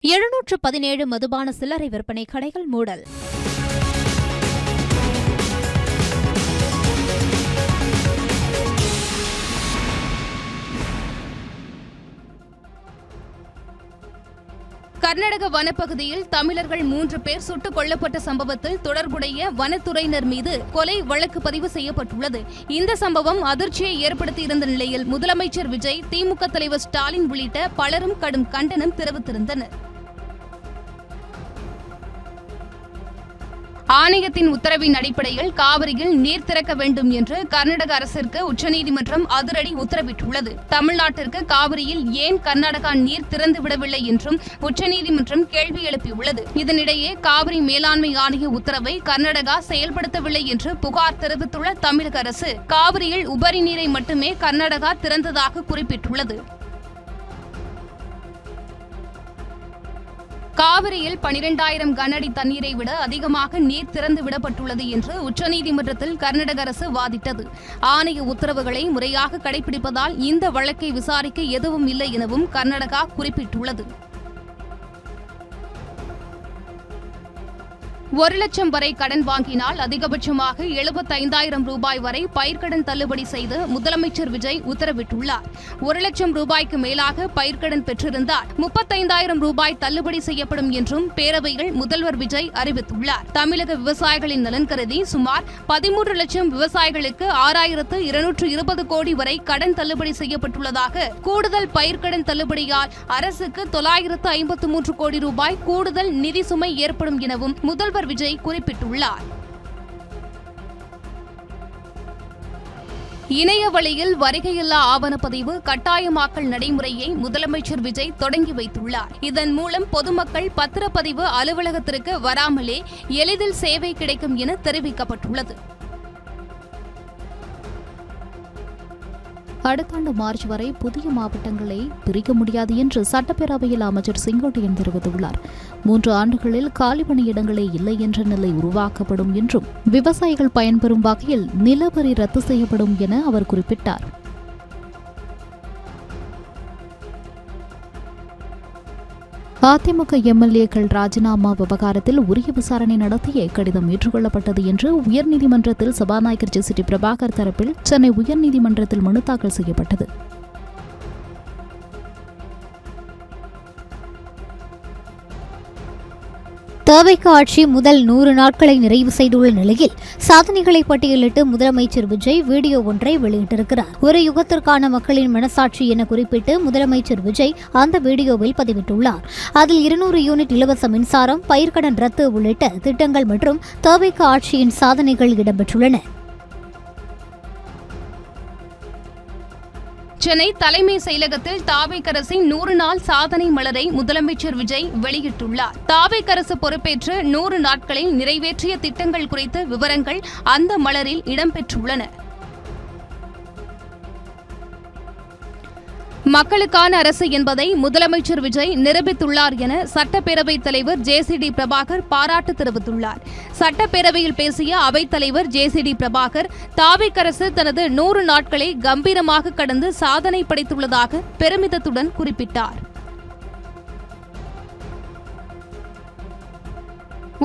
717 மதுபான சில்லறை விற்பனை கடைகள் மூடல். கர்நாடக வனப்பகுதியில் தமிழர்கள் 3 பேர் சுட்டுக் கொல்லப்பட்ட சம்பவத்தில் தொடர்புடைய வனத்துறையினர் மீது கொலை வழக்கு பதிவு செய்யப்பட்டுள்ளது. இந்த சம்பவம் அதிர்ச்சியை ஏற்படுத்தியிருந்த நிலையில் முதலமைச்சர் விஜய், திமுக தலைவர் ஸ்டாலின் உள்ளிட்ட பலரும் கடும் கண்டனம் தெரிவித்திருந்தனர். ஆணையத்தின் உத்தரவின் அடிப்படையில் காவிரியில் நீர் திறக்க வேண்டும் என்று கர்நாடக அரசிற்கு உச்சநீதிமன்றம் அதிரடி உத்தரவிட்டுள்ளது. தமிழ்நாட்டிற்கு காவிரியில் ஏன் கர்நாடகா நீர் திறந்துவிடவில்லை என்றும் உச்சநீதிமன்றம் கேள்வி எழுப்பியுள்ளது. இதனிடையே காவிரி மேலாண்மை ஆணைய உத்தரவை கர்நாடகா செயல்படுத்தவில்லை என்று புகார் தெரிவித்துள்ள தமிழக அரசு காவிரியில் உபரி நீரை மட்டுமே கர்நாடகா திறந்ததாக குறிப்பிட்டுள்ளது. காவிரியில் 12,000 கனஅடி தண்ணீரை விட அதிகமாக நீர் திறந்து விடப்பட்டுள்ளது என்று உச்சநீதிமன்றத்தில் கர்நாடக அரசு வாதிட்டது. ஆணைய உத்தரவுகளை முறையாக கடைபிடிப்பதால் இந்த வழக்கை விசாரிக்க எதுவும் இல்லை எனவும் கர்நாடகா குறிப்பிட்டுள்ளது. 1 லட்சம் வரை கடன் வாங்கினால் அதிகபட்சமாக 75,000 ரூபாய் வரை பயிர்க்கடன் தள்ளுபடி செய்து முதலமைச்சர் விஜய் உத்தரவிட்டுள்ளார். 1 லட்சம் ரூபாய்க்கு மேலாக பயிர்க்கடன் பெற்றிருந்தால் 35,000 ரூபாய் தள்ளுபடி செய்யப்படும் என்றும் பேரவையில் முதல்வர் விஜய் அறிவித்துள்ளார். தமிழக விவசாயிகளின் நலன் கருதி சுமார் 13 லட்சம் விவசாயிகளுக்கு 6,220 கோடி வரை கடன் தள்ளுபடி செய்யப்பட்டுள்ளதாக, கூடுதல் பயிர்க்கடன் தள்ளுபடியால் அரசுக்கு 953 கோடி ரூபாய் கூடுதல் நிதி சுமை ஏற்படும் எனவும் முதல்வர் விஜய் குறிப்பிட்டுள்ளார். இணைய வழியில் வருகையில்லா ஆவணப்பதிவு கட்டாயமாக்கல் நடைமுறையை முதலமைச்சர் விஜய் தொடங்கி வைத்துள்ளார். இதன் மூலம் பொதுமக்கள் பத்திரப்பதிவு அலுவலகத்திற்கு வராமலே எளிதில் சேவை கிடைக்கும் என தெரிவிக்கப்பட்டுள்ளது. அடுத்த ஆண்டு மார்ச் வரை புதிய மாவட்டங்களை பிரிக்க முடியாது என்று சட்டப்பேரவையில் அமைச்சர் செங்கோட்டையன் தெரிவித்துள்ளார். 3 ஆண்டுகளில் காலி பணியிடங்களே இல்லை என்ற நிலை உருவாக்கப்படும் என்றும் விவசாயிகள் பயன்பெறும் வகையில் நிலவரி ரத்து செய்யப்படும் என அவர் குறிப்பிட்டார். அதிமுக எம்எல்ஏக்கள் ராஜினாமா விவகாரத்தில் உரிய விசாரணை நடத்திய கடிதம் ஏற்றுக்கொள்ளப்பட்டது என்று உயர்நீதிமன்றத்தில் சபாநாயகர் ஜே.சி.டி. பிரபாகர் தரப்பில் சென்னை உயர்நீதிமன்றத்தில் மனு தாக்கல் செய்யப்பட்டது. தவிக ஆட்சி முதல் 100 நாட்களை நிறைவு செய்துள்ள நிலையில் சாதனைகளை பட்டியலிட்டு முதலமைச்சர் விஜய் வீடியோ ஒன்றை வெளியிட்டிருக்கிறார். ஒரு யுகத்திற்கான மக்களின் மனசாட்சி என குறிப்பிட்டு முதலமைச்சர் விஜய் அந்த வீடியோவில் பதிவிட்டுள்ளார். அதில் 200 யூனிட் இலவச மின்சாரம், பயிர்க்கடன் ரத்து உள்ளிட்ட திட்டங்கள் மற்றும் தவிக ஆட்சியின் சாதனைகள் இடம்பெற்றுள்ளன. சென்னை தலைமை செயலகத்தில் தாவேக அரசின் 100 நாள் சாதனை மலரை முதலமைச்சர் விஜய் வெளியிட்டுள்ளார். தாவேக அரசு பொறுப்பேற்று 100 நாட்களில் நிறைவேற்றிய திட்டங்கள் குறித்த விவரங்கள் அந்த மலரில் இடம்பெற்றுள்ளன. மக்களுக்கான அரசு என்பதை முதலமைச்சர் விஜய் நிரூபித்துள்ளார் என சட்டப்பேரவைத் தலைவர் ஜே.சி.டி. பிரபாகர் பாராட்டு தெரிவித்துள்ளார். சட்டப்பேரவையில் பேசிய அவைத்தலைவர் ஜே.சி.டி. பிரபாகர், தாவேக அரசு தனது 100 நாட்களை கம்பீரமாக கடந்து சாதனை படைத்துள்ளதாக பெருமிதத்துடன் குறிப்பிட்டார்.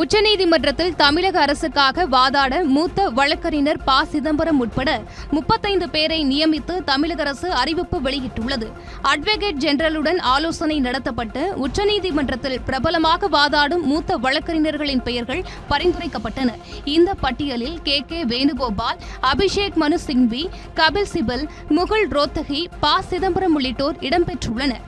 உச்சநீதிமன்றத்தில் தமிழக அரசுக்காக வாதாட மூத்த வழக்கறிஞர் ப. சிதம்பரம் உட்பட 35 பேரை நியமித்து தமிழக அரசு அறிவிப்பு வெளியிட்டுள்ளது. அட்வொகேட் ஜெனரலுடன் ஆலோசனை நடத்தப்பட்டு உச்சநீதிமன்றத்தில் பிரபலமாக வாதாடும் மூத்த வழக்கறிஞர்களின் பெயர்கள் பரிந்துரைக்கப்பட்டன. இந்த பட்டியலில் கே. வேணுகோபால், அபிஷேக் மனு சிங்வி, கபில் சிபல், முகுல் ரோத்தகி, ப. சிதம்பரம் உள்ளிட்டோர் இடம்பெற்றுள்ளனர்.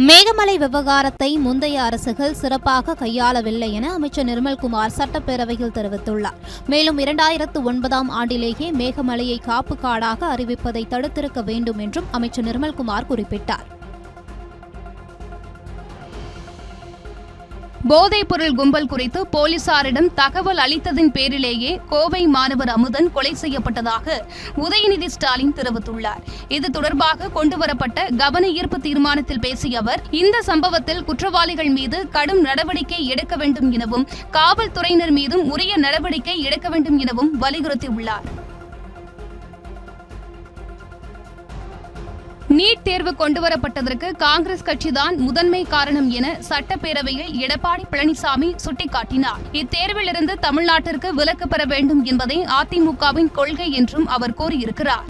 மேகமலை விவகாரத்தை முந்தைய அரசுகள் சிறப்பாக கையாளவில்லை என அமைச்சர் நிர்மல்குமார் சட்டப்பேரவையில் தெரிவித்துள்ளார். மேலும் 2009ஆம் ஆண்டிலேயே மேகமலையை காப்பு காடாக அறிவிப்பதை தடுத்திருக்க வேண்டும் என்றும் அமைச்சர் நிர்மல்குமார் குறிப்பிட்டார். போதைப்பொருள் கும்பல் குறித்து போலீசாரிடம் தகவல் அளித்ததின் பேரிலேயே கோவை மாணவர் அமுதன் கொலை செய்யப்பட்டதாக உதயநிதி ஸ்டாலின் தெரிவித்துள்ளார். இது தொடர்பாக கொண்டுவரப்பட்ட கவன ஈர்ப்பு தீர்மானத்தில் பேசிய அவர், இந்த சம்பவத்தில் குற்றவாளிகள் மீது கடும் நடவடிக்கை எடுக்க வேண்டும் எனவும் காவல்துறையினர் மீதும் உரிய நடவடிக்கை எடுக்க வேண்டும் எனவும் வலியுறுத்தியுள்ளார். நீட் தேர்வு கொண்டுவரப்பட்டதற்கு காங்கிரஸ் கட்சிதான் முதன்மை காரணம் என சட்டப்பேரவையில் எடப்பாடி பழனிசாமி சுட்டிக்காட்டினார். இத்தேர்விலிருந்து தமிழ்நாட்டிற்கு விலக்கு பெற வேண்டும் என்பதே அதிமுகவின் கொள்கை என்றும் அவர் கூறியிருக்கிறார்.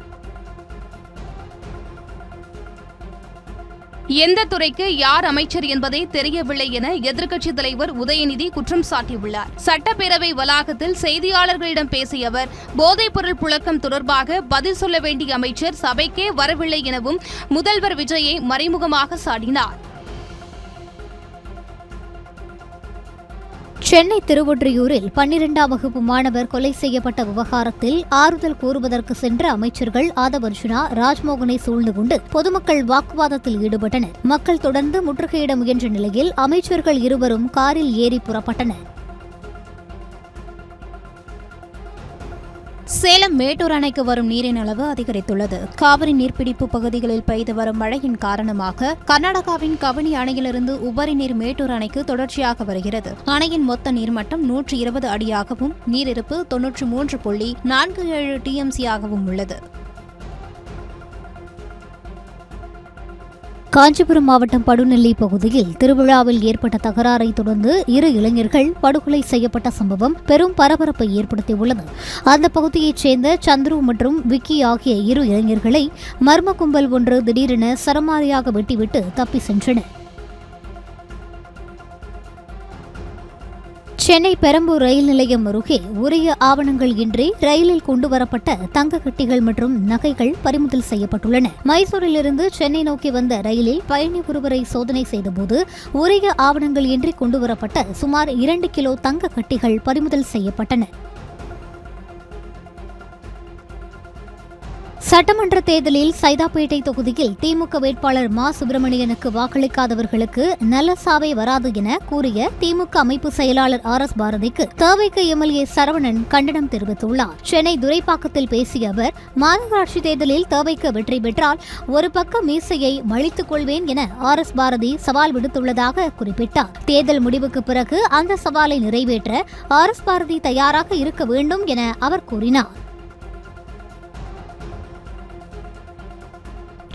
எந்த துறைக்கு யார் அமைச்சர் என்பதே தெரியவில்லை என எதிர்க்கட்சித் தலைவர் உதயநிதி குற்றம் சாட்டியுள்ளார். சட்டப்பேரவை வளாகத்தில் செய்தியாளர்களிடம் பேசிய அவர், போதைப்பொருள் புழக்கம் தொடர்பாக பதில் சொல்ல வேண்டிய அமைச்சர் சபைக்கே வரவில்லை எனவும் முதல்வர் விஜயை மறைமுகமாக சாடினார். சென்னை திருவொற்றியூரில் 12ஆம் வகுப்பு மாணவர் கொலை செய்யப்பட்ட விவகாரத்தில் ஆறுதல் கூறுவதற்கு சென்ற அமைச்சர்கள் ஆதவர்ஜுனா, ராஜ்மோகனை சூழ்ந்து கொண்டு பொதுமக்கள் வாக்குவாதத்தில் ஈடுபட்டனர். மக்கள் தொடர்ந்து முற்றுகையிட முயன்ற நிலையில் அமைச்சர்கள் இருவரும் காரில் ஏறி புறப்பட்டனர். சேலம் மேட்டூர் அணைக்கு வரும் நீரின் அளவு அதிகரித்துள்ளது. காவிரி நீர்பிடிப்பு பகுதிகளில் பெய்து வரும் மழையின் காரணமாக கர்நாடகாவின் கபினி அணையிலிருந்து உபரி நீர் மேட்டூர் அணைக்கு தொடர்ச்சியாக வருகிறது. அணையின் மொத்த நீர்மட்டம் 120 அடியாகவும் நீரிருப்பு 93.47 TMC-ஆகவும் உள்ளது. காஞ்சிபுரம் மாவட்டம் படுநெல்லி பகுதியில் திருவிழாவில் ஏற்பட்ட தகராறை தொடர்ந்து 2 இளைஞர்கள் படுகொலை செய்யப்பட்ட சம்பவம் பெரும் பரபரப்பை ஏற்படுத்தியுள்ளது. அந்த பகுதியைச் சேர்ந்த சந்துரு மற்றும் விக்கி ஆகிய 2 இளைஞர்களை மர்ம கும்பல் ஒன்று திடீரென சரமாரியாக வெட்டிவிட்டு தப்பி சென்றனர். சென்னை பெரம்பூர் ரயில் நிலையம் அருகே உரிய ஆவணங்கள் இன்றி ரயிலில் கொண்டுவரப்பட்ட தங்க கட்டிகள் மற்றும் நகைகள் பறிமுதல் செய்யப்பட்டுள்ளன. மைசூரிலிருந்து சென்னை நோக்கி வந்த ரயிலில் பயணி ஒருவரை சோதனை செய்தபோது உரிய ஆவணங்கள் இன்றி கொண்டுவரப்பட்ட சுமார் 2 கிலோ தங்க கட்டிகள் பறிமுதல் செய்யப்பட்டன. சட்டமன்ற தேர்தலில் சைதாப்பேட்டை தொகுதியில் திமுக வேட்பாளர் மா சுப்பிரமணியனுக்கு வாக்களிக்காதவர்களுக்கு நல்ல சாவே வராது என கூறிய திமுக அமைப்பு செயலாளர் RS பாரதிக்கு தவிக MLA சரவணன் கண்டனம் தெரிவித்துள்ளார். சென்னை துரைப்பாக்கத்தில் பேசிய அவர், மாநகராட்சி தேர்தலில் தவிக வெற்றி பெற்றால் ஒரு பக்க மீசையை மழித்துக் கொள்வேன் என RS பாரதி சவால் விடுத்துள்ளதாக குறிப்பிட்டார். தேர்தல் முடிவுக்கு பிறகு அந்த சவாலை நிறைவேற்ற RS பாரதி தயாராக இருக்க வேண்டும் என அவர் கூறினார்.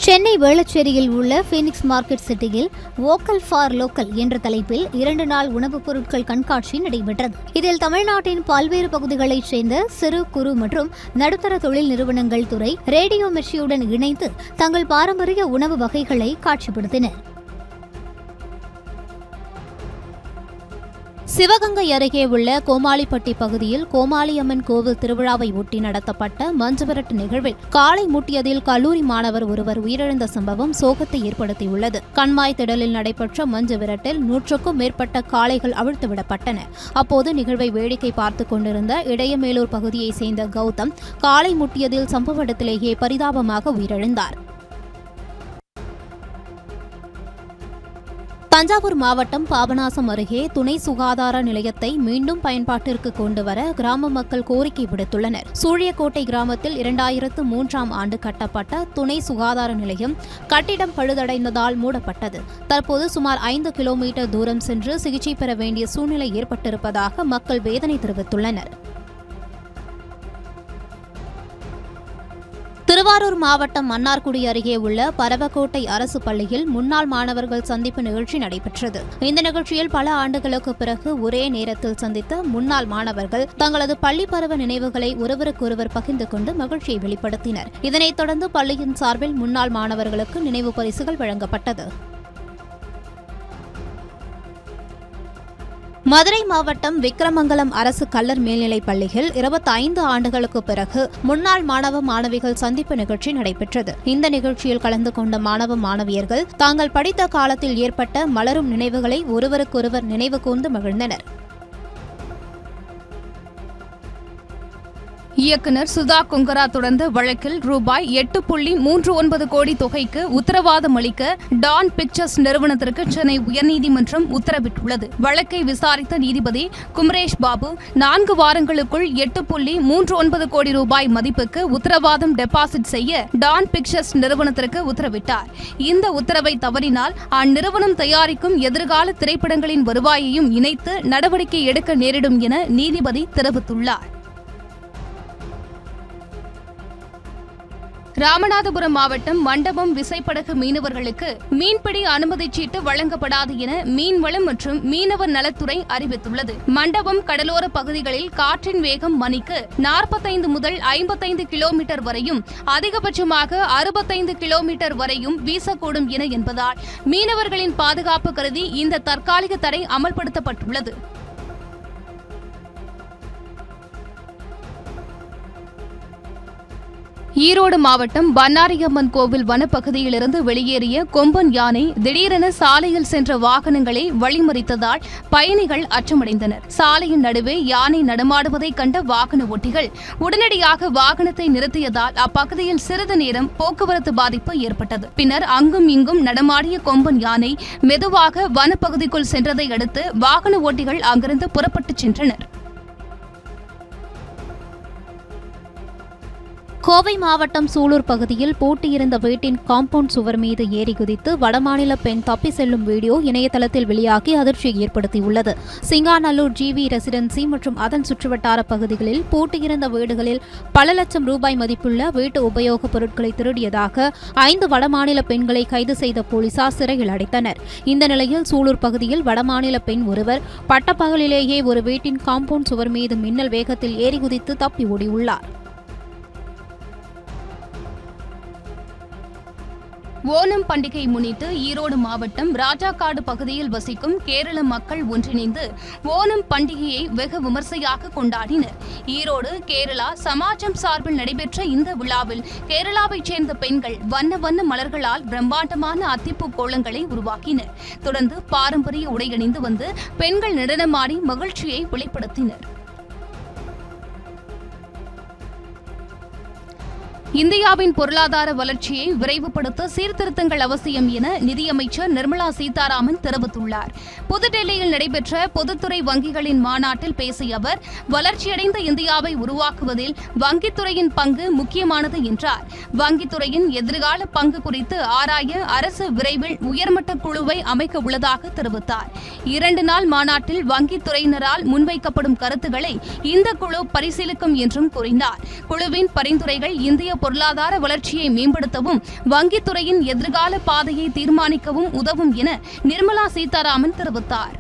சென்னை வேளச்சேரியில் உள்ள பீனிக்ஸ் மார்க்கெட் சிட்டியில் வோக்கல் ஃபார் லோக்கல் என்ற தலைப்பில் 2 நாள் உணவுப் பொருட்கள் கண்காட்சி நடைபெற்றது. இதில் தமிழ்நாட்டின் பல்வேறு பகுதிகளைச் சேர்ந்த சிறு குறு மற்றும் நடுத்தர தொழில் நிறுவனங்கள் துறை ரேடியோ மிர்ச்சியுடன் இணைந்து தங்கள் பாரம்பரிய உணவு வகைகளை காட்சிப்படுத்தினர். சிவகங்கை அருகே உள்ள கோமாளிப்பட்டி பகுதியில் கோமாளியம்மன் கோவில் திருவிழாவை ஒட்டி நடத்தப்பட்ட மஞ்சுவிரட்டு நிகழ்வில் காளை முட்டியதில் கல்லூரி மாணவர் ஒருவர் உயிரிழந்த சம்பவம் சோகத்தை ஏற்படுத்தியுள்ளது. கண்மாய் திடலில் நடைபெற்ற மஞ்சுவிரட்டில் 100க்கும் மேற்பட்ட காளைகள் அவிழ்த்துவிடப்பட்டன. அப்போது நிகழ்வை வேடிக்கை பார்த்துக் கொண்டிருந்த இடையமேலூர் பகுதியைச் சேர்ந்த கௌதம் காளை முட்டியதில் சம்பவ இடத்திலேயே பரிதாபமாக உயிரிழந்தார். தஞ்சாவூர் மாவட்டம் பாபநாசம் அருகே துணை சுகாதார நிலையத்தை மீண்டும் பயன்பாட்டிற்கு கொண்டுவர கிராம மக்கள் கோரிக்கை விடுத்துள்ளனர். சூழியக்கோட்டை கிராமத்தில் 2003ஆம் ஆண்டு கட்டப்பட்ட துணை சுகாதார நிலையம் கட்டிடம் பழுதடைந்ததால் மூடப்பட்டது. தற்போது சுமார் 5 கிலோமீட்டர் தூரம் சென்று சிகிச்சை பெற வேண்டிய சூழ்நிலை ஏற்பட்டிருப்பதாக மக்கள் வேதனை தெரிவித்துள்ளனர். திருவாரூர் மாவட்டம் மன்னார்குடி அருகே உள்ள பரவக்கோட்டை அரசு பள்ளியில் முன்னாள் மாணவர்கள் சந்திப்பு நிகழ்ச்சி நடைபெற்றது. இந்த நிகழ்ச்சியில் பல ஆண்டுகளுக்கு பிறகு ஒரே நேரத்தில் சந்தித்த முன்னாள் மாணவர்கள் தங்களது பள்ளி பருவ நினைவுகளை ஒருவருக்கொருவர் பகிர்ந்து கொண்டு மகிழ்ச்சியை வெளிப்படுத்தினர். இதனைத் தொடர்ந்து பள்ளியின் சார்பில் முன்னாள் மாணவர்களுக்கு நினைவு பரிசுகள் வழங்கப்பட்டது. மதுரை மாவட்டம் விக்கிரமங்கலம் அரசு கல்லர் மேல்நிலைப் பள்ளியில் 25 ஆண்டுகளுக்கு பிறகு முன்னாள் மாணவ மாணவிகள் சந்திப்பு நிகழ்ச்சி நடைபெற்றது. இந்த நிகழ்ச்சியில் கலந்து கொண்ட மாணவ மாணவியர்கள் தாங்கள் படித்த காலத்தில் ஏற்பட்ட மலரும் நினைவுகளை ஒருவருக்கொருவர் நினைவு கூர்ந்து மகிழ்ந்தனர். இயக்குநர் சுதா கொங்கரா தொடர்ந்த வழக்கில் ரூபாய் 8.39 கோடி தொகைக்கு உத்தரவாதம் அளிக்க டான் பிக்சர்ஸ் நிறுவனத்திற்கு சென்னை உயர்நீதிமன்றம் உத்தரவிட்டுள்ளது. வழக்கை விசாரித்த நீதிபதி குமரேஷ் பாபு 4 வாரங்களுக்குள் 8.39 கோடி ரூபாய் மதிப்புக்கு உத்தரவாதம் டெபாசிட் செய்ய டான் பிக்சர்ஸ் நிறுவனத்திற்கு உத்தரவிட்டார். இந்த உத்தரவை தவறினால் அந்நிறுவனம் தயாரிக்கும் எதிர்கால திரைப்படங்களின் வருவாயையும் இணைத்து நடவடிக்கை எடுக்க நேரிடும் என நீதிபதி தெரிவித்துள்ளார். ராமநாதபுரம் மாவட்டம் மண்டபம் விசைப்படகு மீனவர்களுக்கு மீன்பிடி அனுமதிச் சீட்டு வழங்கப்படாது என மீன்வளம் மற்றும் மீனவர் நலத்துறை அறிவித்துள்ளது. மண்டபம் கடலோர பகுதிகளில் காற்றின் வேகம் மணிக்கு 45 முதல் 55 கிலோமீட்டர் வரையும் அதிகபட்சமாக 65 கிலோமீட்டர் வரையும் வீசக்கூடும் என என்பதால் மீனவர்களின் பாதுகாப்பு கருதி இந்த தற்காலிக தடை அமல்படுத்தப்பட்டுள்ளது. ஈரோடு மாவட்டம் பண்ணாரியம்மன் கோவில் வனப்பகுதியிலிருந்து வெளியேறிய கொம்பன் யானை திடீரென சாலையில் சென்ற வாகனங்களை வழிமறித்ததால் பயணிகள் அச்சமடைந்தனர். சாலையின் நடுவே யானை நடமாடுவதை கண்ட வாகன ஓட்டிகள் உடனடியாக வாகனத்தை நிறுத்தியதால் அப்பகுதியில் சிறிது நேரம் போக்குவரத்து பாதிப்பு ஏற்பட்டது. பின்னர் அங்கும் இங்கும் நடமாடிய கொம்பன் யானை மெதுவாக வனப்பகுதிக்குள் சென்றதை அடுத்து வாகன ஓட்டிகள் அங்கிருந்து புறப்பட்டுச் சென்றனர். கோவை மாவட்டம் சூலூர் பகுதியில் பூட்டியிருந்த வீட்டின் காம்பவுண்ட் சுவர் மீது ஏறி குதித்து வடமாநில பெண் தப்பி செல்லும் வீடியோ இணையதளத்தில் வெளியாகி அதிர்ச்சியை ஏற்படுத்தியுள்ளது. சிங்காநல்லூர் ஜிவி ரெசிடென்சி மற்றும் அதன் சுற்றுவட்டார பகுதிகளில் பூட்டியிருந்த வீடுகளில் பல லட்சம் ரூபாய் மதிப்புள்ள வீட்டு உபயோகப் பொருட்களை திருடியதாக 5 வடமாநில பெண்களை கைது செய்த போலீசார் சிறையில் அடைத்தனர். இந்த நிலையில் சூலூர் பகுதியில் வடமாநில பெண் ஒருவர் பட்டப்பகலிலேயே ஒரு வீட்டின் காம்பவுண்ட் சுவர் மீது மின்னல் வேகத்தில் ஏறி குதித்து தப்பி ஓடியுள்ளார். ஓணம் பண்டிகை முன்னிட்டு ஈரோடு மாவட்டம் ராஜாக்காடு பகுதியில் வசிக்கும் கேரள மக்கள் ஒன்றிணைந்து ஓணம் பண்டிகையை வெகு விமர்சையாக கொண்டாடினர். ஈரோடு கேரளா சமாஜம் சார்பில் நடைபெற்ற இந்த விழாவில் கேரளாவைச் சேர்ந்த பெண்கள் வண்ண வண்ண மலர்களால் பிரம்மாண்டமான அத்திப்பூ கோலங்களை உருவாக்கினர். தொடர்ந்து பாரம்பரிய உடையணிந்து வந்து பெண்கள் நடனமாடி மகிழ்ச்சியை வெளிப்படுத்தினர். இந்தியாவின் பொருளாதார வளர்ச்சியை விரைவுபடுத்த சீர்திருத்தங்கள் அவசியம் என நிதியமைச்சர் நிர்மலா சீதாராமன் தெரிவித்துள்ளார். புதுடெல்லியில் நடைபெற்ற பொதுத்துறை வங்கிகளின் மாநாட்டில் பேசிய அவர், வளர்ச்சியடைந்த இந்தியாவை உருவாக்குவதில் வங்கித்துறையின் பங்கு முக்கியமானது என்றார். வங்கித்துறையின் எதிர்கால பங்கு குறித்து ஆராய அரசு விரைவில் உயர்மட்ட குழுவை அமைக்க உள்ளதாக தெரிவித்தார். 2 நாள் மாநாட்டில் வங்கித்துறையினரால் முன்வைக்கப்படும் கருத்துக்களை இந்த குழு பரிசீலிக்கும் என்றும் கூறினார். குழுவின் பரிந்துரைகள் இந்திய பொருளாதார வளர்ச்சியை மேம்படுத்தவும் வங்கித்துறையின் எதிர்கால பாதையை தீர்மானிக்கவும் உதவும் என நிர்மலா சீதாராமன் தெரிவித்தார்.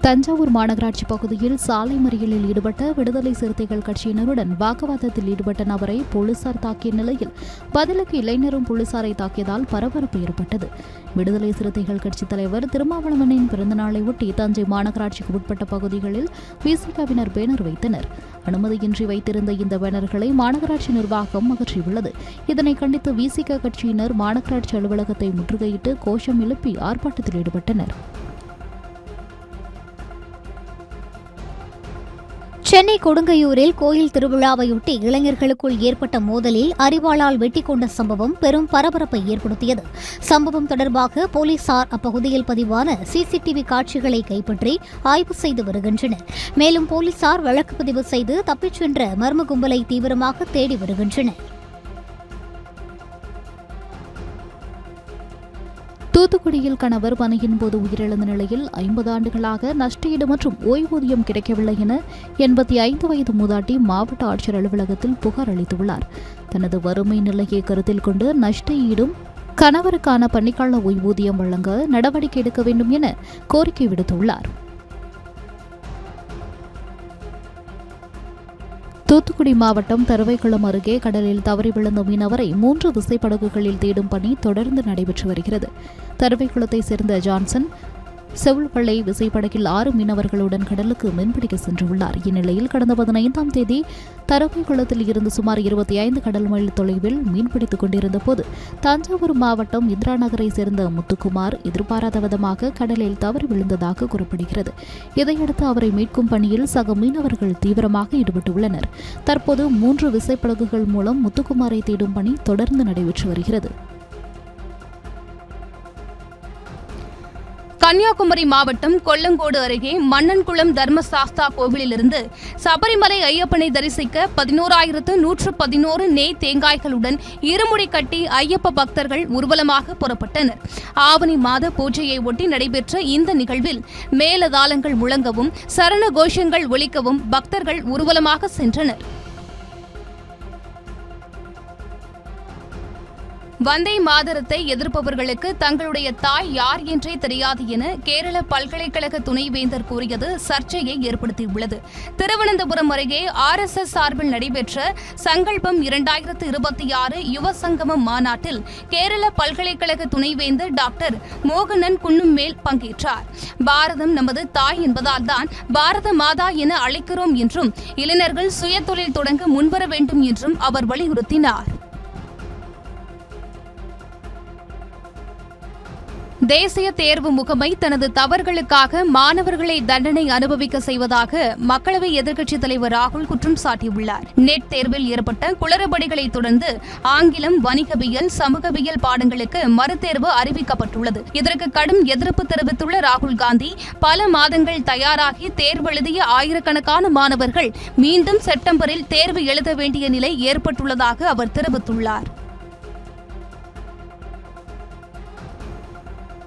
தஞ்சாவூர் மாநகராட்சி பகுதியில் சாலை மறியலில் ஈடுபட்ட விடுதலை சிறுத்தைகள் கட்சியினருடன் வாக்குவாதத்தில் ஈடுபட்ட நபரை போலீசார் தாக்கிய நிலையில் பதிலுக்கு இளைஞரும் போலீசாரை தாக்கியதால் பரபரப்பு ஏற்பட்டது. விடுதலை சிறுத்தைகள் கட்சித் தலைவர் திருமாவளவனின் பிறந்தநாளை ஒட்டி தஞ்சை மாநகராட்சிக்கு உட்பட்ட பகுதிகளில் விசிகவினர் பேனர் வைத்தனர். அனுமதியின்றி வைத்திருந்த இந்த பேனர்களை மாநகராட்சி நிர்வாகம் அகற்றியுள்ளது. இதனை கண்டித்து விசிக கட்சியினர் மாநகராட்சி அலுவலகத்தை முற்றுகையிட்டு கோஷம் எழுப்பி ஆர்ப்பாட்டத்தில் ஈடுபட்டனர். சென்னை கொடுங்கையூரில் கோயில் திருவிழாவையொட்டி இளைஞர்களுக்குள் ஏற்பட்ட மோதலில் அரிவாளால் வெட்டி கொண்ட சம்பவம் பெரும் பரபரப்பை ஏற்படுத்தியது. சம்பவம் தொடர்பாக போலீசார் அப்பகுதியில் பதிவான சிசிடிவி காட்சிகளை கைப்பற்றி ஆய்வு செய்து வருகின்றனர். மேலும் போலீசார் வழக்கு பதிவு செய்து தப்பிச் சென்ற மர்ம கும்பலை தீவிரமாக தேடி வருகின்றனர். தூத்துக்குடியில் கணவர் பணியின் போது உயிரிழந்த நிலையில் 50 ஆண்டுகளாக நஷ்டஈடு மற்றும் ஓய்வூதியம் கிடைக்கவில்லை என 85 வயது மூதாட்டி மாவட்ட ஆட்சியர் அலுவலகத்தில் புகார் அளித்துள்ளார். தனது வறுமை நிலையை கருத்தில் கொண்டு நஷ்ட ஈடும் கணவருக்கான பணிக்கால ஓய்வூதியம் வழங்க நடவடிக்கை எடுக்க வேண்டும் என கோரிக்கை விடுத்துள்ளார். தூத்துக்குடி மாவட்டம் தருவைக்குளம் அருகே கடலில் தவறி விழுந்த மீனவரை 3 விசைப்படகுகளில் தேடும் பணி தொடர்ந்து நடைபெற்று வருகிறது. தருவைக்குளத்தை சேர்ந்த ஜான்சன் செவுள்வளை விசைப்படகில் 6 மீனவர்களுடன் கடலுக்கு மீன்பிடிக்க சென்றுள்ளார். இந்நிலையில் கடந்த 15ஆம் தேதி தருவைக்குளத்தில் இருந்து சுமார் 25 கடல் மைல் தொலைவில் மீன்பிடித்துக் கொண்டிருந்த போது தஞ்சாவூர் மாவட்டம் இந்திரா நகரை சேர்ந்த முத்துக்குமார் எதிர்பாராத விதமாக கடலில் தவறி விழுந்ததாக கூறப்படுகிறது. இதையடுத்து அவரை மீட்கும் பணியில் சக மீனவர்கள் தீவிரமாக ஈடுபட்டுள்ளனர். தற்போது 3 விசைப்படகுகள் மூலம் முத்துக்குமாரை தேடும் பணி தொடர்ந்து நடைபெற்று வருகிறது. கன்னியாகுமரி மாவட்டம் கொல்லங்கோடு அருகே மன்னன்குளம் தர்மசாஸ்தா கோவிலிலிருந்து சபரிமலை ஐயப்பனை தரிசிக்க 11,111 நெய் தேங்காய்களுடன் இருமுடி கட்டி ஐயப்ப பக்தர்கள் ஊர்வலமாக புறப்பட்டனர். ஆவணி மாத பூஜையை ஒட்டி நடைபெற்ற இந்த நிகழ்வில் மேலதாளங்கள் முழங்கவும் சரண கோஷங்கள் ஒலிக்கவும் பக்தர்கள் ஊர்வலமாக சென்றனர். வந்தே மாதரத்தை எதிர்ப்பவர்களுக்கு தங்களுடைய தாய் யார் என்றே தெரியாது என கேரள பல்கலைக்கழக துணைவேந்தர் கூறியது சர்ச்சையை ஏற்படுத்தியுள்ளது. திருவனந்தபுரம் அருகே RSS சார்பில் நடைபெற்ற சங்கல்பம் 2026 யுவ சங்கமம் மாநாட்டில் கேரள பல்கலைக்கழக துணைவேந்தர் டாக்டர் மோகனன் குன்னுமேல் பங்கேற்றார். பாரதம் நமது தாய் என்பதால் தான் பாரத மாதா என அழைக்கிறோம் என்றும் இளைஞர்கள் சுயதொழில் தொடங்க முன்வர வேண்டும் என்றும் அவர் வலியுறுத்தினார். தேசிய தேர்வு முகமை தனது தவறுகளுக்காக மாணவர்களை தண்டனை அனுபவிக்க செய்வதாக மக்களவை எதிர்க்கட்சித் தலைவர் ராகுல் குற்றம் சாட்டியுள்ளார். நெட் தேர்வில் ஏற்பட்ட குளறுபடிகளை தொடர்ந்து ஆங்கிலம், வணிகவியல், சமூகவியல் பாடங்களுக்கு மறுதேர்வு அறிவிக்கப்பட்டுள்ளது. இதற்கு கடும் எதிர்ப்பு தெரிவித்துள்ள ராகுல் காந்தி, பல மாதங்கள் தயாராகி தேர்வு எழுதிய ஆயிரக்கணக்கான மாணவர்கள் மீண்டும் செப்டம்பரில் தேர்வு எழுத வேண்டிய நிலை ஏற்பட்டுள்ளதாக அவர் தெரிவித்துள்ளார்.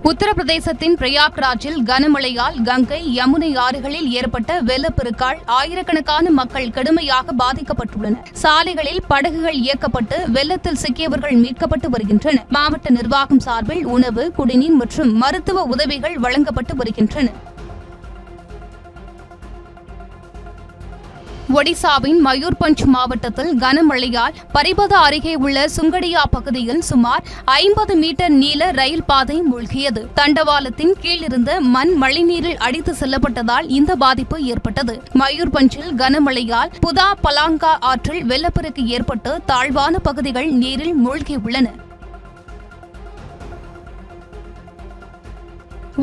உத்தரப்பிரதேசத்தின் பிரயாக்ராஜில் கனமழையால் கங்கை, யமுனை ஆறுகளில் ஏற்பட்ட வெள்ளப்பெருக்கால் ஆயிரக்கணக்கான மக்கள் கடுமையாக பாதிக்கப்பட்டுள்ளனர். சாலைகளில் படகுகள் இயக்கப்பட்டு வெள்ளத்தில் சிக்கியவர்கள் மீட்கப்பட்டு வருகின்றனர். மாவட்ட நிர்வாகம் சார்பில் உணவு, குடிநீர் மற்றும் மருத்துவ உதவிகள் வழங்கப்பட்டு வருகின்றன. ஒடிசாவின் மயூர்பஞ்ச் மாவட்டத்தில் கனமழையால் பரிபத அருகே உள்ள சுங்கடியா பகுதியில் சுமார் 50 மீட்டர் நீள ரயில் பாதை மூழ்கியது. தண்டவாளத்தின் கீழ் இருந்த மண் மழைநீரில் அடித்து செல்லப்பட்டதால் இந்த பாதிப்பு ஏற்பட்டது. மயூர்பஞ்சில் கனமழையால் புதா பலாங்கா ஆற்றில் வெள்ளப்பெருக்கு ஏற்பட்டு தாழ்வான பகுதிகள் நீரில் மூழ்கியுள்ளன.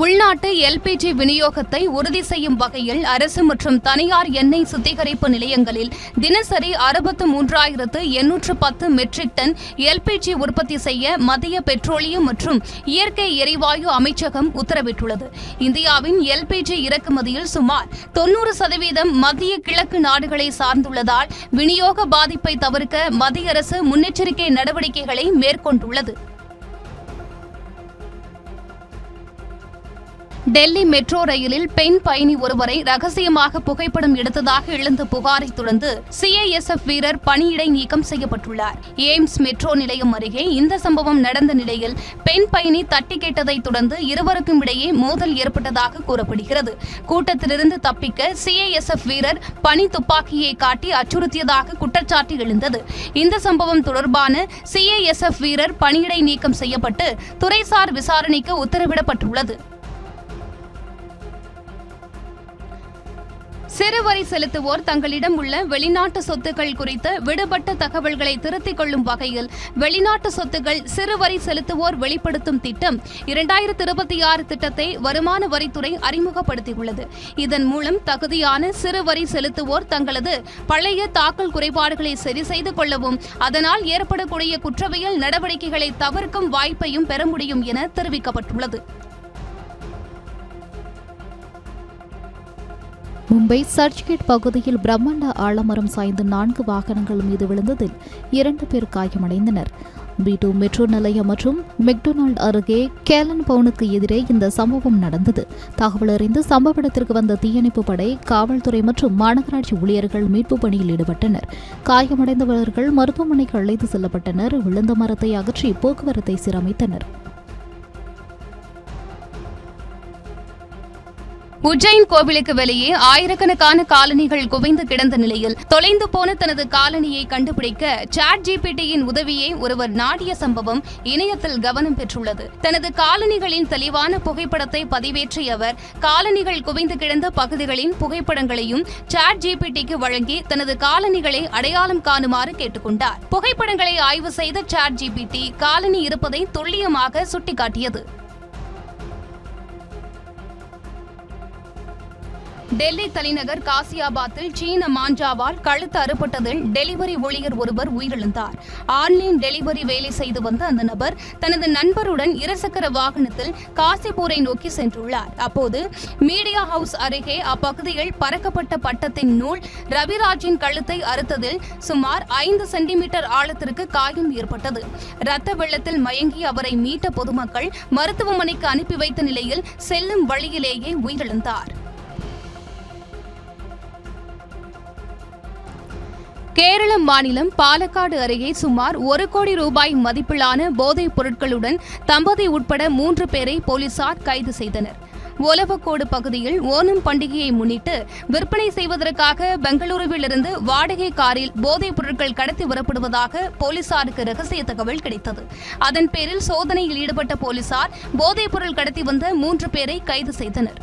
உள்நாட்டு LPG விநியோகத்தை உறுதி செய்யும் வகையில் அரசு மற்றும் தனியார் எண்ணெய் சுத்திகரிப்பு நிலையங்களில் தினசரி 63,810 மெட்ரிக் டன் LPG உற்பத்தி செய்ய மத்திய பெட்ரோலியம் மற்றும் இயற்கை எரிவாயு அமைச்சகம் உத்தரவிட்டுள்ளது. இந்தியாவின் LPG இறக்குமதியில் சுமார் 90% மத்திய கிழக்கு நாடுகளை சார்ந்துள்ளதால் விநியோக பாதிப்பை தவிர்க்க மத்திய அரசு முன்னெச்சரிக்கை நடவடிக்கைகளை மேற்கொண்டுள்ளது. டெல்லி மெட்ரோ ரயிலில் பெண் பயணி ஒருவரை ரகசியமாக புகைப்படம் எடுத்ததாக எழுந்த புகாரை தொடர்ந்து CISF வீரர் பணியிடை நீக்கம் செய்யப்பட்டுள்ளார். எய்ம்ஸ் மெட்ரோ நிலையம் அருகே இந்த சம்பவம் நடந்த நிலையில் பெண் பயணி தட்டி கேட்டதை தொடர்ந்து இருவருக்கும் இடையே மோதல் ஏற்பட்டதாக கூறப்படுகிறது. கூட்டத்திலிருந்து தப்பிக்க CISF வீரர் பனி துப்பாக்கியை காட்டி அச்சுறுத்தியதாக குற்றச்சாட்டு எழுந்தது. இந்த சம்பவம் தொடர்பான CISF வீரர் பணியிடை நீக்கம் செய்யப்பட்டு துறைசார் விசாரணைக்கு உத்தரவிடப்பட்டுள்ளது. சிறுவரி செலுத்துவோர் தங்களிடம் உள்ள வெளிநாட்டு சொத்துக்கள் குறித்த விடுபட்ட தகவல்களை திருத்திக் கொள்ளும் வகையில் வெளிநாட்டு சொத்துக்கள் சிறுவரி செலுத்துவோர் வெளிப்படுத்தும் திட்டம் 2026 திட்டத்தை வருமான வரித்துறை அறிமுகப்படுத்தியுள்ளது. இதன் மூலம் தகுதியான சிறுவரி செலுத்துவோர் தங்களது பழைய தாக்கல் குறைபாடுகளை சரி செய்து கொள்ளவும் அதனால் ஏற்படக்கூடிய குற்றவியல் நடவடிக்கைகளை தவிர்க்கும் வாய்ப்பையும் பெற முடியும் என தெரிவிக்கப்பட்டுள்ளது. மும்பை சர்ச்கேட் பகுதியில் பிரம்மாண்ட ஆலமரம் சாய்ந்து 4 வாகனங்கள் மீது விழுந்ததில் 2 பேர் காயமடைந்தனர். B2 மெட்ரோ நிலையம் மற்றும் மெக்டொனால்ட் அருகே கேலன் பவுனுக்கு எதிரே இந்த சம்பவம் நடந்தது. தகவல் அறிந்து சம்பவ இடத்திற்கு வந்த தீயணைப்பு படை, காவல்துறை மற்றும் மாநகராட்சி ஊழியர்கள் மீட்பு பணியில் ஈடுபட்டனர். காயமடைந்தவர்கள் மருத்துவமனைக்கு அழைத்து செல்லப்பட்டனர். விழுந்த மரத்தை அகற்றி போக்குவரத்தை சீரமைத்தனர். உஜ்ஜைன் கோவிலுக்கு வெளியே ஆயிரக்கணக்கான காலணிகள் குவிந்து கிடந்த நிலையில் தொலைந்து போன தனது காலணியை கண்டுபிடிக்க ChatGPTயின் உதவியை ஒருவர் நாடிய சம்பவம் இணையத்தில் கவனம் பெற்றுள்ளது. தனது காலணிகளின் தெளிவான புகைப்படத்தை பதிவேற்றிய அவர் காலணிகள் குவிந்து கிடந்த பகுதிகளின் புகைப்படங்களையும் ChatGPTக்கு வழங்கி தனது காலணிகளை அடையாளம் காணுமாறு கேட்டுக்கொண்டார். புகைப்படங்களை ஆய்வு செய்த ChatGPT காலணி இருப்பதை துல்லியமாக சுட்டிக்காட்டியது. டெல்லி தலைநகர் காசியாபாத்தில் சீன மாஞ்சாவால் கழுத்து அறுபட்டதில் டெலிவரி ஊழியர் ஒருவர் உயிரிழந்தார். ஆன்லைன் டெலிவரி வேலை செய்து வந்த அந்த நபர் தனது நண்பருடன் இருசக்கர வாகனத்தில் காசிபூரை நோக்கி சென்றுள்ளார். அப்போது மீடியா ஹவுஸ் அருகே அப்பகுதியில் பறக்கப்பட்ட பட்டத்தின் நூல் ரவிராஜின் கழுத்தை அறுத்ததில் சுமார் 5 சென்டிமீட்டர் ஆழத்திற்கு காயம் ஏற்பட்டது. இரத்த வெள்ளத்தில் மயங்கி அவரை மீட்ட பொதுமக்கள் மருத்துவமனைக்கு அனுப்பி வைத்த நிலையில் செல்லும் வழியிலேயே உயிரிழந்தார். கேரள மாநிலம் பாலக்காடு அருகே சுமார் 1 கோடி ரூபாய் மதிப்பிலான போதைப் பொருட்களுடன் தம்பதி உட்பட 3 பேரை போலீசார் கைது செய்தனர். ஒலவக்கோடு பகுதியில் ஓணம் பண்டிகையை முன்னிட்டு விற்பனை செய்வதற்காக பெங்களூருவிலிருந்து வாடகை காரில் போதைப் பொருட்கள் கடத்தி வரப்படுவதாக போலீசாருக்கு ரகசிய தகவல் கிடைத்தது. அதன் பேரில் சோதனையில் ஈடுபட்ட போலீசார் போதைப் பொருள் கடத்தி வந்த 3 பேரை கைது செய்தனர்.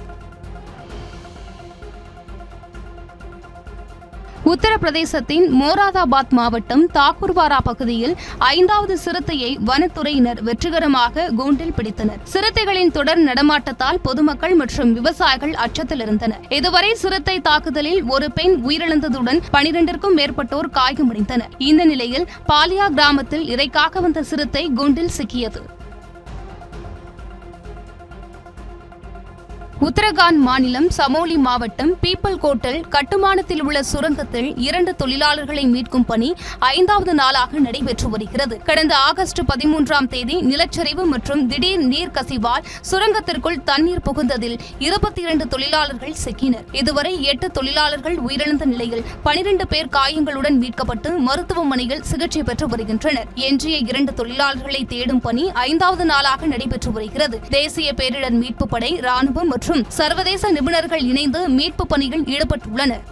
உத்தரப்பிரதேசத்தின் மோராதாபாத் மாவட்டம் தாக்கூர்வாரா பகுதியில் 5வது சிறுத்தையை வனத்துறையினர் வெற்றிகரமாக கூண்டில் பிடித்தனர். சிறுத்தைகளின் தொடர் நடமாட்டத்தால் பொதுமக்கள் மற்றும் விவசாயிகள் அச்சத்தில் இருந்தனர். இதுவரை சிறுத்தை தாக்குதலில் ஒரு பெண் உயிரிழந்ததுடன் 12க்கும் மேற்பட்டோர் காயமடைந்தனர். இந்த நிலையில் பாலியா கிராமத்தில் இரைக்காக வந்த சிறுத்தை கூண்டில் சிக்கியது. உத்தரகாண்ட் மாநிலம் சமோலி மாவட்டம் பீப்பல்கோட்டில் கட்டுமானத்தில் உள்ள சுரங்கத்தில் 2 தொழிலாளர்களை மீட்கும் பணி 5வது நாளாக நடைபெற்று வருகிறது. கடந்த ஆகஸ்ட் 13ஆம் தேதி நிலச்சரிவு மற்றும் திடீர் நீர் கசிவால் சுரங்கத்திற்குள் தண்ணீர் புகுந்ததில் 22 தொழிலாளர்கள் சிக்கினர். இதுவரை 8 தொழிலாளர்கள் உயிரிழந்த நிலையில் 12 பேர் காயங்களுடன் மீட்கப்பட்டு மருத்துவமனையில் சிகிச்சை பெற்று வருகின்றனர். எஞ்சிய 2 தொழிலாளர்களை தேடும் பணி 5வது நாளாக நடைபெற்று வருகிறது. தேசிய பேரிடர் மீட்பு படை, ராணுவம் மற்றும் சர்வதேச நிபுணர்கள் இணைந்து மீட்பு பணியில் ஈடுபட்டுள்ளனர்.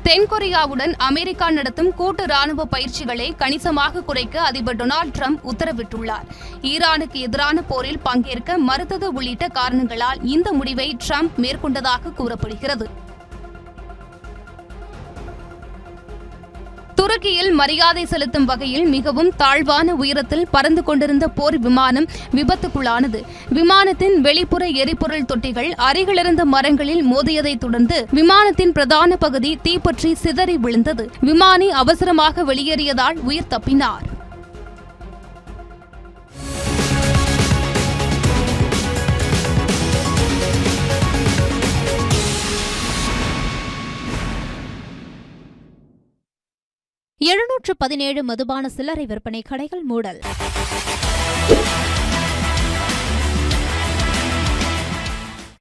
தென்கொரியாவுடன் அமெரிக்கா நடத்தும் கூட்டு ராணுவ பயிற்சிகளை கணிசமாக குறைக்க அதிபர் டொனால்டு டிரம்ப் உத்தரவிட்டுள்ளார். ஈரானுக்கு எதிரான போரில் பங்கேற்க மறுத்தது உள்ளிட்ட காரணங்களால் இந்த முடிவை டிரம்ப் மேற்கொண்டதாக கூறப்படுகிறது. துருக்கியில் மரியாதை செலுத்தும் வகையில் மிகவும் தாழ்வான உயரத்தில் பறந்து கொண்டிருந்த போர் விமானம் விபத்துக்குள்ளானது. விமானத்தின் வெளிப்புற எரிபொருள் தொட்டிகள் அருகிலிருந்த மரங்களில் மோதியதைத் தொடர்ந்து விமானத்தின் பிரதான பகுதி தீப்பற்றி சிதறி விழுந்தது. விமானி அவசரமாக வெளியேறியதால் உயிர் தப்பினார். எழுநூற்று 17 மதுபான சில்லறை விற்பனை கடைகள் மூடல்.